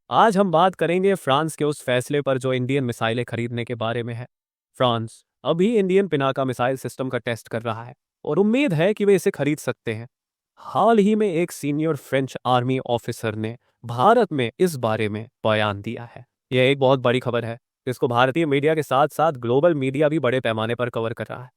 आज हम बात करेंगे फ्रांस के उस फैसले पर जो इंडियन मिसाइलें खरीदने के बारे में है। फ्रांस अभी इंडियन पिनाका मिसाइल सिस्टम का टेस्ट कर रहा है और उम्मीद है कि वे इसे खरीद सकते हैं। हाल ही में एक सीनियर फ्रेंच आर्मी ऑफिसर ने भारत में इस बारे में बयान दिया है। यह एक बहुत बड़ी खबर है जिसको भारतीय मीडिया के साथ साथ ग्लोबल मीडिया भी बड़े पैमाने पर कवर कर रहा है।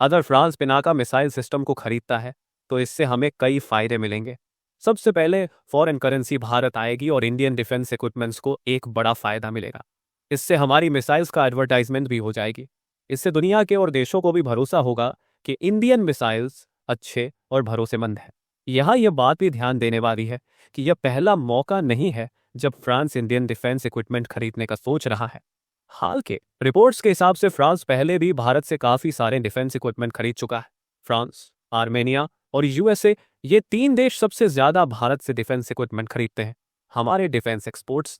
अगर फ्रांस पिनाका मिसाइल सिस्टम को खरीदता है तो इससे हमें कई फायदे मिलेंगे। सबसे पहले फॉरेन करेंसी भारत आएगी और इंडियन डिफेंस इक्विपमेंट्स को एक बड़ा फायदा मिलेगा। इससे हमारी मिसाइल्स का एडवर्टाइजमेंट भी हो जाएगी। इससे दुनिया के और देशों को भी भरोसा होगा कि इंडियन मिसाइल्स अच्छे और भरोसेमंद हैं। यहाँ यह बात भी ध्यान देने वाली है कि यह पहला मौका नहीं है जब फ्रांस इंडियन डिफेंस इक्विपमेंट खरीदने का सोच रहा है। हाल के रिपोर्ट्स के हिसाब से फ्रांस पहले भी भारत से काफी सारे डिफेंस इक्विपमेंट खरीद चुका है। फ्रांस, आर्मेनिया और यूएसए, ये तीन देश सबसे ज्यादा भारत से डिफेंस इक्विपमेंट खरीदते हैं। हमारे डिफेंस एक्सपोर्ट्स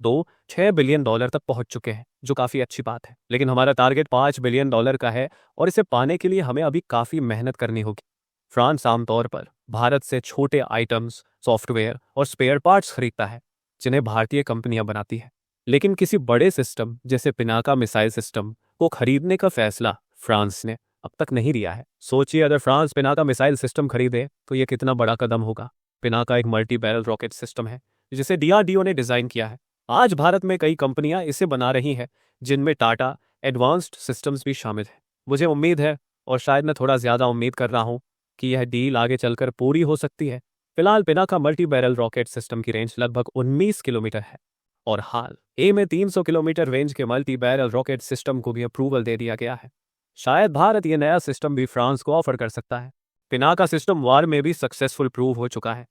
6 बिलियन डॉलर तक पहुंच चुके हैं, जो काफी अच्छी बात है। लेकिन हमारा टारगेट 5 बिलियन डॉलर का है और इसे पाने के लिए हमें अभी काफी मेहनत करनी होगी। फ्रांस आमतौर पर भारत से छोटे आइटम्स, सॉफ्टवेयर और स्पेयर पार्ट्स खरीदता है जिन्हें भारतीय कंपनियां बनाती हैं। लेकिन किसी बड़े सिस्टम जैसे पिनाका मिसाइल सिस्टम को खरीदने का फैसला फ्रांस ने अब तक नहीं लिया है। सोचिए, अगर फ्रांस पिनाका मिसाइल सिस्टम खरीदे तो यह कितना बड़ा कदम होगा। पिनाका एक मल्टी बैरल रॉकेट सिस्टम है जिसे डीआरडीओ ने डिजाइन किया है। आज भारत में कई कंपनियां इसे बना रही हैं, जिनमें टाटा एडवांस्ड सिस्टम्स भी शामिल है। मुझे उम्मीद है, और शायद मैं थोड़ा ज्यादा उम्मीद कर रहा हूं, कि यह डील आगे चलकर पूरी हो सकती है। फिलहाल Pinaka multi barrel rocket system की रेंज लगभग 19 किलोमीटर है और हाल ए में 300 किलोमीटर रेंज के मल्टी बैरल रॉकेट सिस्टम को भी अप्रूवल दे दिया गया है। शायद भारत ये नया सिस्टम भी फ्रांस को ऑफर कर सकता है। पिनाका सिस्टम वार में भी सक्सेसफुल प्रूव हो चुका है।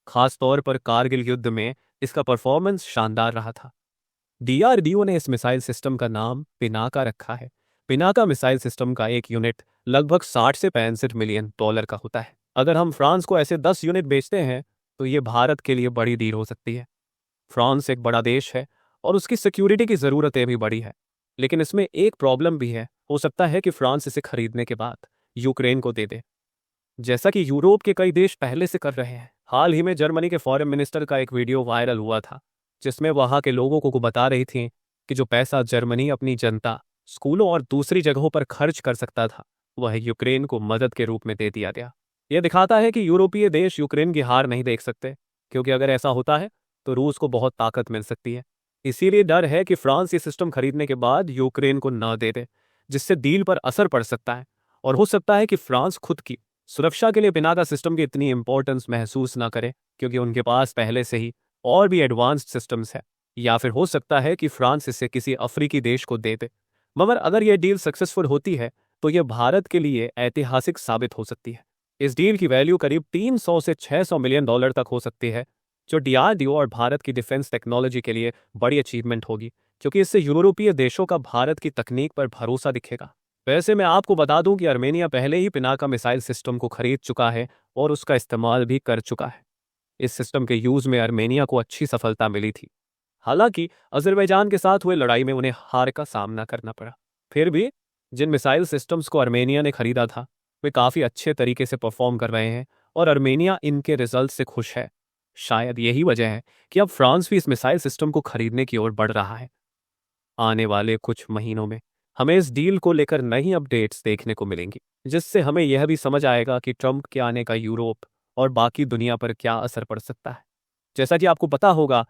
खास तौर पर कारगिल युद्ध में इसका परफॉर्मेंस शानदार रहा था। डीआरडीओ ने इस मिसाइल सिस्टम का नाम पिनाका रखा है। पिनाका मिसाइल सिस्टम का एक यूनिट लगभग 60 से 65 मिलियन डॉलर का होता है। अगर हम फ्रांस को ऐसे 10 यूनिट बेचते हैं तो ये भारत के लिए बड़ी डील हो सकती है। फ्रांस एक बड़ा देश है और उसकी सिक्योरिटी की ज़रूरतें भी बड़ी है। लेकिन इसमें एक प्रॉब्लम भी है। हो सकता है कि फ्रांस इसे खरीदने के बाद यूक्रेन को दे दे, जैसा कि यूरोप के कई देश पहले से कर रहे हैं। हाल ही में जर्मनी के फॉरेन मिनिस्टर का एक वीडियो वायरल हुआ था जिसमें वहां के लोगों को बता रही थी कि जो पैसा जर्मनी अपनी जनता, स्कूलों और दूसरी जगहों पर खर्च कर सकता था, वह यूक्रेन को मदद के रूप में दे दिया गया। यह दिखाता है कि यूरोपीय देश यूक्रेन की हार नहीं देख सकते, क्योंकि अगर ऐसा होता है तो रूस को बहुत ताकत मिल सकती है। इसीलिए डर है कि फ्रांस ये सिस्टम खरीदने के बाद यूक्रेन को न दे दे, जिससे डील पर असर पड़ सकता है। और हो सकता है कि फ्रांस खुद की सुरक्षा के लिए पिनाका सिस्टम की इतनी इंपॉर्टेंस महसूस ना करे, क्योंकि उनके पास पहले से ही और भी एडवांस्ड सिस्टम्स है। या फिर हो सकता है कि फ्रांस इसे किसी अफ्रीकी देश को दे दे। मगर अगर यह डील सक्सेसफुल होती है तो यह भारत के लिए ऐतिहासिक साबित हो सकती है। इस डील की वैल्यू करीब 300 से 600 मिलियन डॉलर तक हो सकती है, जो डीआरडीओ और भारत की डिफेंस टेक्नोलॉजी के लिए बड़ी अचीवमेंट होगी, क्योंकि इससे यूरोपीय देशों का भारत की तकनीक पर भरोसा दिखेगा। वैसे मैं आपको बता दूं कि आर्मेनिया पहले ही पिनाका मिसाइल सिस्टम को खरीद चुका है और उसका इस्तेमाल भी कर चुका है। इस सिस्टम के यूज में आर्मेनिया को अच्छी सफलता मिली थी। हालांकि अजरबैजान के साथ हुए लड़ाई में उन्हें हार का सामना करना पड़ा। फिर भी जिन मिसाइल सिस्टम्स को आर्मेनिया ने खरीदा था वे काफ़ी अच्छे तरीके से परफॉर्म कर रहे हैं और आर्मेनिया इनके रिजल्ट से खुश है। शायद यही वजह है कि अब फ्रांस भी इस मिसाइल सिस्टम को खरीदने की ओर बढ़ रहा है। आने वाले कुछ महीनों में हमें इस डील को लेकर नई अपडेट्स देखने को मिलेंगी, जिससे हमें यह भी समझ आएगा कि ट्रंप के आने का यूरोप और बाकी दुनिया पर क्या असर पड़ सकता है। जैसा कि आपको पता होगा,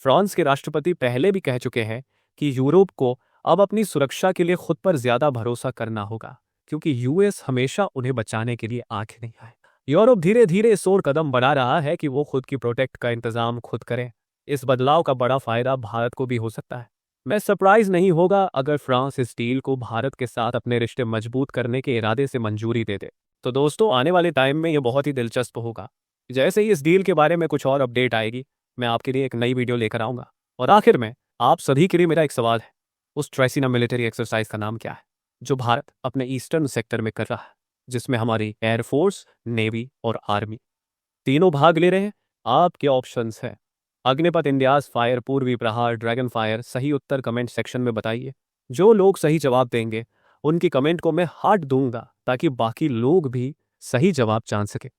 फ्रांस के राष्ट्रपति पहले भी कह चुके हैं कि यूरोप को अब अपनी सुरक्षा के लिए खुद पर ज्यादा भरोसा करना होगा, क्योंकि यूएस हमेशा उन्हें बचाने के लिए आगे नहीं आए। यूरोप धीरे धीरे इस ओर कदम बढ़ा रहा है कि वो खुद की प्रोटेक्ट का इंतजाम खुद करे। इस बदलाव का बड़ा फायदा भारत को भी हो सकता है। मैं सरप्राइज नहीं होगा अगर फ्रांस इस डील को भारत के साथ अपने रिश्ते मजबूत करने के इरादे से मंजूरी दे दे। तो दोस्तों, आने वाले टाइम में ये बहुत ही दिलचस्प होगा। जैसे ही इस डील के बारे में कुछ और अपडेट आएगी, मैं आपके लिए एक नई वीडियो लेकर आऊंगा। और आखिर में आप सभी के लिए मेरा एक सवाल है, उस ट्रेसिना मिलिट्री एक्सरसाइज का नाम क्या है जो भारत अपने ईस्टर्न सेक्टर में कर रहा है, जिसमें हमारी एयरफोर्स, नेवी और आर्मी तीनों भाग ले रहे हैं? आपके ऑप्शंस हैं अग्निपथ, इंडियाज फायर, पूर्वी प्रहार, ड्रैगन फायर। सही उत्तर कमेंट सेक्शन में बताइए। जो लोग सही जवाब देंगे उनकी कमेंट को मैं हार्ट दूंगा, ताकि बाकी लोग भी सही जवाब जान सके।